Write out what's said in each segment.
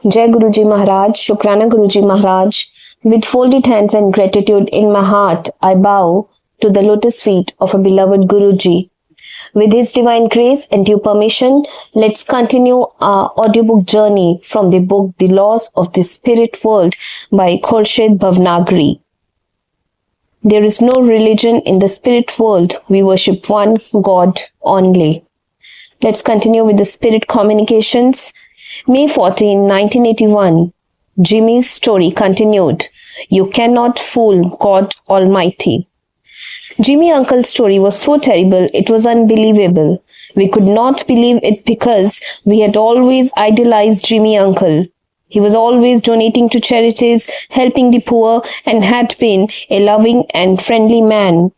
Jai Guruji Maharaj, Shukrana Guruji Maharaj. With folded hands and gratitude in my heart, I bow to the lotus feet of a beloved Guruji. With his divine grace and due permission, let's continue our audiobook journey from the book The Laws of the Spirit World by Khorshed Bhavnagri. There is no religion in the spirit world. We worship one God only. Let's continue with the spirit communications. May 14, 1981. Jimmy's story continued. You cannot fool God Almighty. Jimmy Uncle's story was so terrible, it was unbelievable. We could not believe it because we had always idolized Jimmy Uncle. He was always donating to charities, helping the poor, and had been a loving and friendly man.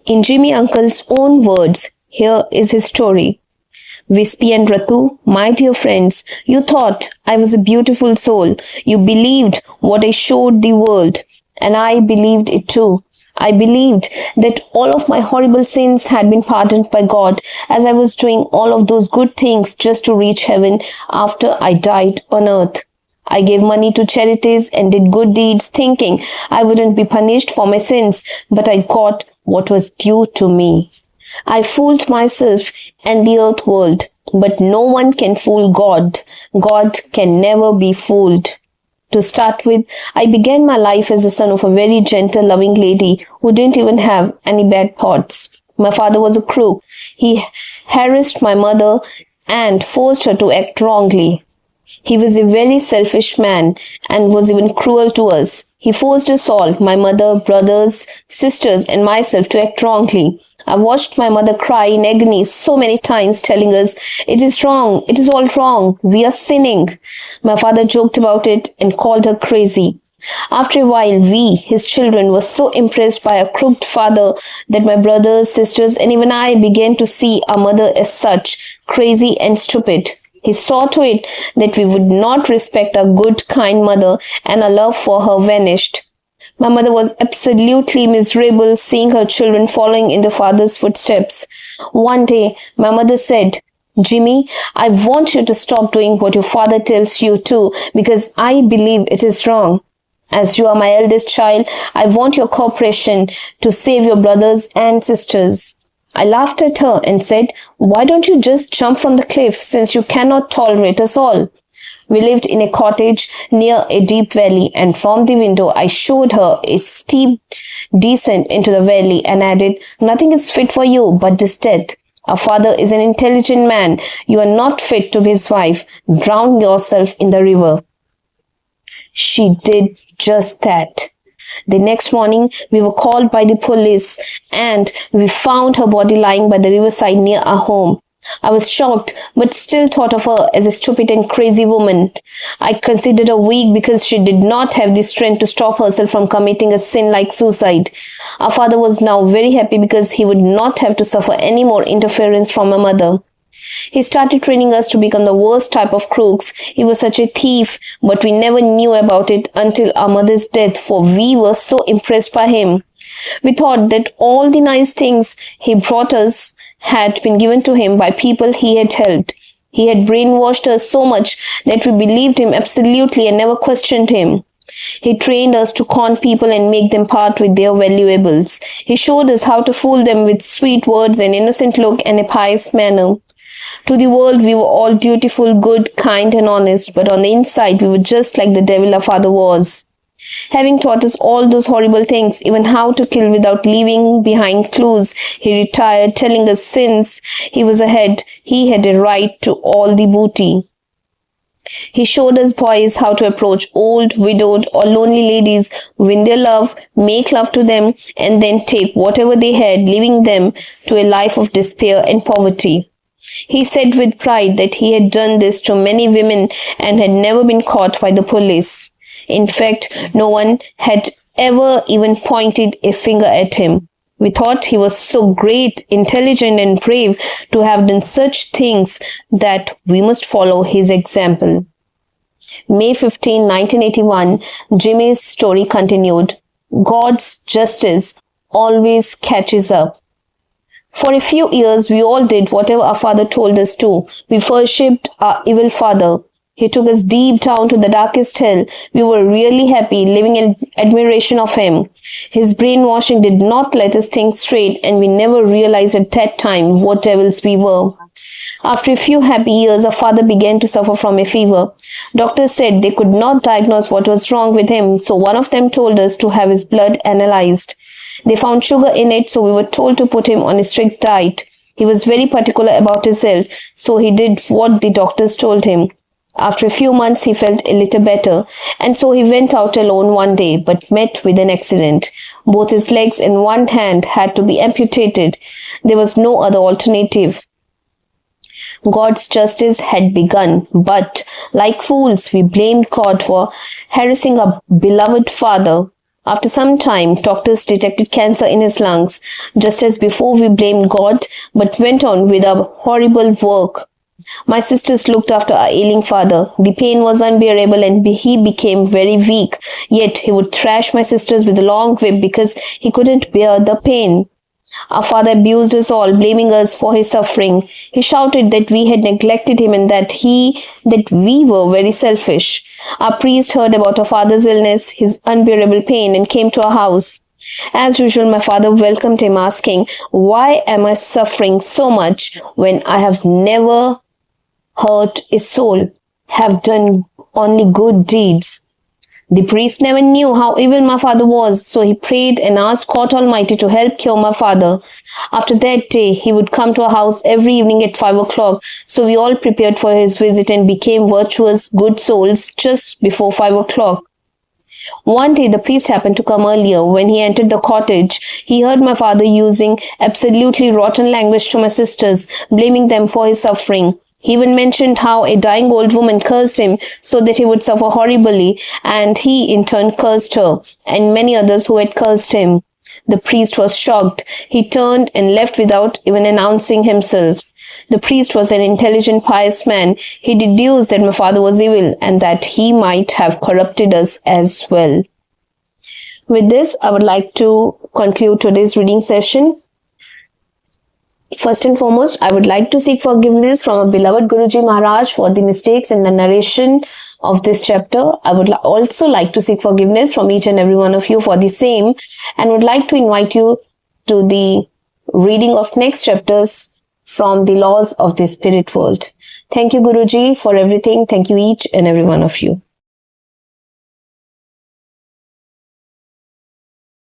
In Jimmy Uncle's own words, here is his story. Wispy and Ratu, my dear friends, you thought I was a beautiful soul. You believed what I showed the world, and I believed it too. I believed that all of my horrible sins had been pardoned by God, as I was doing all of those good things just to reach heaven after I died on earth. I gave money to charities and did good deeds thinking I wouldn't be punished for my sins, but I got what was due to me. I fooled myself and the earth world, but no one can fool God. God can never be fooled. To start with, I began my life as the son of a very gentle, loving lady who didn't even have any bad thoughts. My father was a crook. He harassed my mother and forced her to act wrongly. He was a very selfish man and was even cruel to us. He forced us all, my mother, brothers, sisters, and myself, to act wrongly. I watched my mother cry in agony so many times, telling us, "It is wrong, it is all wrong, we are sinning." My father joked about it and called her crazy. After a while, we, his children, were so impressed by our crooked father that my brothers, sisters, and even I began to see our mother as such, crazy and stupid. He saw to it that we would not respect our good, kind mother, and our love for her vanished. My mother was absolutely miserable seeing her children following in their father's footsteps. One day, my mother said, "Jimmy, I want you to stop doing what your father tells you to, because I believe it is wrong. As you are my eldest child, I want your cooperation to save your brothers and sisters." I laughed at her and said, "Why don't you just jump from the cliff, since you cannot tolerate us all?" We lived in a cottage near a deep valley, and from the window I showed her a steep descent into the valley and added, "Nothing is fit for you but this death. Our father is an intelligent man. You are not fit to be his wife. Drown yourself in the river." She did just that. The next morning, we were called by the police and we found her body lying by the riverside near our home. I was shocked, but still thought of her as a stupid and crazy woman. I considered her weak because she did not have the strength to stop herself from committing a sin like suicide. Our father was now very happy because he would not have to suffer any more interference from my mother. He started training us to become the worst type of crooks. He was such a thief, but we never knew about it until our mother's death, for we were so impressed by him. We thought that all the nice things he brought us had been given to him by people he had helped. He had brainwashed us so much that we believed him absolutely and never questioned him. He trained us to con people and make them part with their valuables. He showed us how to fool them with sweet words, an innocent look, and a pious manner. To the world, we were all dutiful, good, kind, and honest, but on the inside, we were just like the devil our father was. Having taught us all those horrible things, even how to kill without leaving behind clues, he retired, telling us since he was ahead, he had a right to all the booty. He showed us boys how to approach old, widowed, or lonely ladies, win their love, make love to them, and then take whatever they had, leaving them to a life of despair and poverty. He said with pride that he had done this to many women and had never been caught by the police. In fact, no one had ever even pointed a finger at him. We thought he was so great, intelligent, and brave to have done such things that we must follow his example. May 15, 1981, Jimmy's story continued. God's justice always catches up. For a few years, we all did whatever our father told us to. We worshipped our evil father. He took us deep down to the darkest hell. We were really happy, living in admiration of him. His brainwashing did not let us think straight, and we never realized at that time what devils we were. After a few happy years, our father began to suffer from a fever. Doctors said they could not diagnose what was wrong with him, so one of them told us to have his blood analyzed. They found sugar in it, so we were told to put him on a strict diet. He was very particular about his health, so he did what the doctors told him. After a few months, he felt a little better, and so he went out alone one day, but met with an accident. Both his legs and one hand had to be amputated. There was no other alternative. God's justice had begun, but, like fools, we blamed God for harassing our beloved father. After some time, doctors detected cancer in his lungs, just as before we blamed God, but went on with our horrible work. My sisters looked after our ailing father. The pain was unbearable and he became very weak. Yet he would thrash my sisters with a long whip because he couldn't bear the pain. Our father abused us all, blaming us for his suffering. He shouted that we had neglected him and that we were very selfish. Our priest heard about our father's illness, his unbearable pain, and came to our house. As usual, my father welcomed him, asking, "Why am I suffering so much when I have never hurt a soul, have done only good deeds?" The priest never knew how evil my father was, so he prayed and asked God Almighty to help cure my father. After that day, he would come to our house every evening at 5 o'clock, so we all prepared for his visit and became virtuous, good souls just before 5 o'clock. One day, the priest happened to come earlier. When he entered the cottage, he heard my father using absolutely rotten language to my sisters, blaming them for his suffering. He even mentioned how a dying old woman cursed him so that he would suffer horribly, and he in turn cursed her, and many others who had cursed him. The priest was shocked. He turned and left without even announcing himself. The priest was an intelligent, pious man. He deduced that my father was evil and that he might have corrupted us as well. With this, I would like to conclude today's reading session. First and foremost, I would like to seek forgiveness from our beloved Guruji Maharaj for the mistakes in the narration of this chapter. I would also like to seek forgiveness from each and every one of you for the same, and would like to invite you to the reading of next chapters from the laws of the spirit world. Thank you, Guruji, for everything. Thank you each and every one of you.